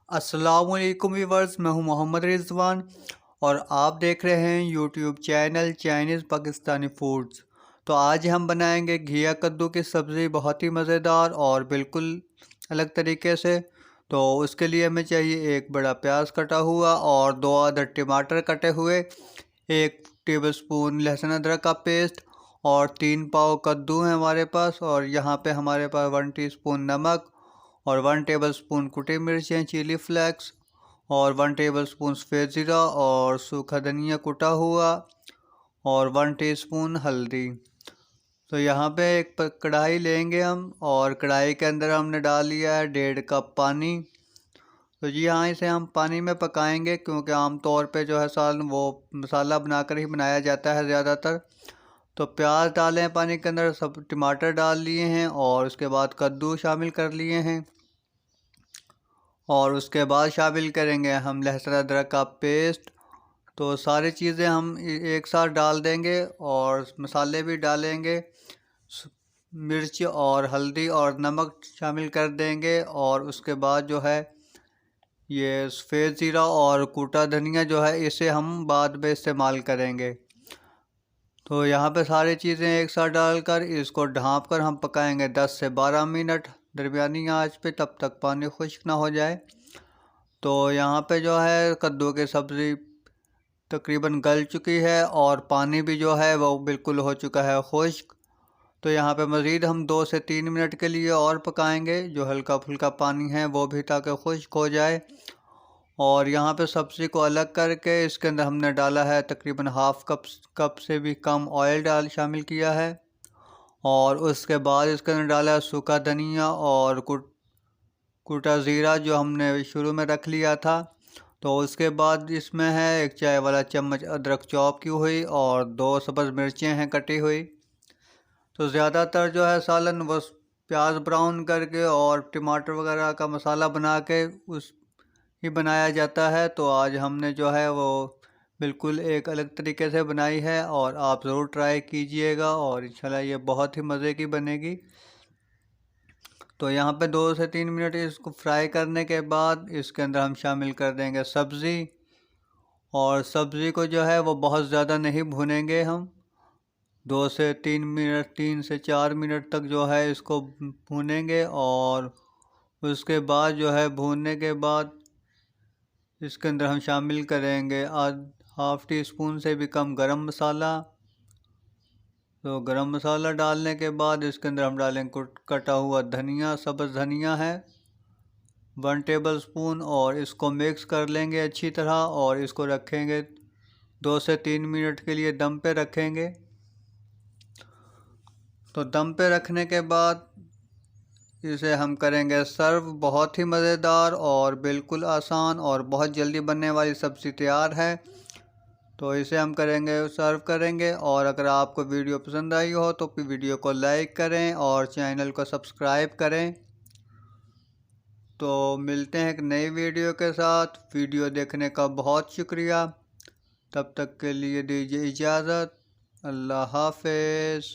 अस्सलामुअलैकुम व्यूवर्स, मैं हूं मोहम्मद रिजवान और आप देख रहे हैं YouTube channel Chinese Pakistani foods. तो आज हम बनाएंगे घिया कद्दू की सब्ज़ी, बहुत ही मज़ेदार और बिल्कुल अलग तरीके से। तो उसके लिए हमें चाहिए एक बड़ा प्याज कटा हुआ और दो अदर टमाटर कटे हुए, 1 टेबलस्पून लहसुन अदरक का पेस्ट और 3 पाव कद्दू है हमारे पास। और यहाँ पे हमारे पास 1 टीस्पून नमक और 1 टेबलस्पून कुटी मिर्चें चिली फ्लेक्स और 1 टेबलस्पून सफ़ेद ज़ीरा और सूखा धनिया कुटा हुआ और 1 टीस्पून हल्दी। तो यहाँ पे एक कढ़ाई लेंगे हम और कढ़ाई के अंदर हमने डाल लिया है 1.5 कप पानी। तो जी हाँ, इसे हम पानी में पकाएंगे क्योंकि आमतौर पे जो है सालन वो मसाला बनाकर ही बनाया जाता है ज़्यादातर। तो प्याज डालें पानी के अंदर, सब टमाटर डाल लिए हैं और उसके बाद कद्दू शामिल कर लिए हैं और उसके बाद शामिल करेंगे हम लहसुन अदरक का पेस्ट। तो सारी चीज़ें हम एक साथ डाल देंगे और मसाले भी डालेंगे, मिर्च और हल्दी और नमक शामिल कर देंगे। और उसके बाद जो है ये सफ़ेद ज़ीरा और कूटा धनिया जो है इसे हम बाद में इस्तेमाल करेंगे। तो यहाँ पे सारी चीज़ें एक साथ डालकर इसको ढाँप कर हम पकाएंगे 10 से 12 मिनट दरमियानी आंच पे, तब तक पानी खुश्क ना हो जाए। तो यहाँ पे जो है कद्दू की सब्ज़ी तकरीबन गल चुकी है और पानी भी जो है वो बिल्कुल हो चुका है खुश्क। तो यहाँ पे मज़ीद हम 2 से 3 मिनट के लिए और पकाएंगे, जो हल्का फुल्का पानी है वो भी ताकि खुश्क हो जाए। और यहाँ पे सब्ज़ी को अलग करके इसके अंदर हमने डाला है तकरीबन हाफ़ कप से भी कम ऑयल शामिल किया है। और उसके बाद इसके अंदर डाला है सूखा धनिया और कुटा ज़ीरा जो हमने शुरू में रख लिया था। तो उसके बाद इसमें है 1 चाय वाला चम्मच अदरक चॉप की हुई और 2 सब्ज़ मिर्चें हैं कटी हुई। तो ज़्यादातर जो है सालन वो प्याज ब्राउन करके और टमाटर वगैरह का मसाला बना के उस ही बनाया जाता है। तो आज हमने जो है वो बिल्कुल एक अलग तरीके से बनाई है और आप ज़रूर ट्राई कीजिएगा और इंशाल्लाह ये बहुत ही मज़े की बनेगी। तो यहाँ पे 2 से 3 मिनट इसको फ्राई करने के बाद इसके अंदर हम शामिल कर देंगे सब्ज़ी। और सब्ज़ी को जो है वो बहुत ज़्यादा नहीं भूनेंगे हम, 2 से 3 मिनट 3 से 4 मिनट तक जो है इसको भूनेंगे। और उसके बाद जो है भूनने के बाद इसके अंदर हम शामिल करेंगे हाफ़ टी स्पून से भी कम गरम मसाला। तो गरम मसाला डालने के बाद इसके अंदर हम डालेंगे कटा हुआ धनिया, सब्ज़ धनिया है 1 टेबलस्पून और इसको मिक्स कर लेंगे अच्छी तरह और इसको रखेंगे 2 से 3 मिनट के लिए दम पे रखेंगे। तो दम पे रखने के बाद इसे हम करेंगे सर्व। बहुत ही मज़ेदार और बिल्कुल आसान और बहुत जल्दी बनने वाली सब्ज़ी तैयार है। तो इसे हम करेंगे सर्व करेंगे। और अगर आपको वीडियो पसंद आई हो तो वीडियो को लाइक करें और चैनल को सब्सक्राइब करें। तो मिलते हैं एक नई वीडियो के साथ। वीडियो देखने का बहुत शुक्रिया। तब तक के लिए दीजिए इजाज़त। अल्लाह हाफ़िज़।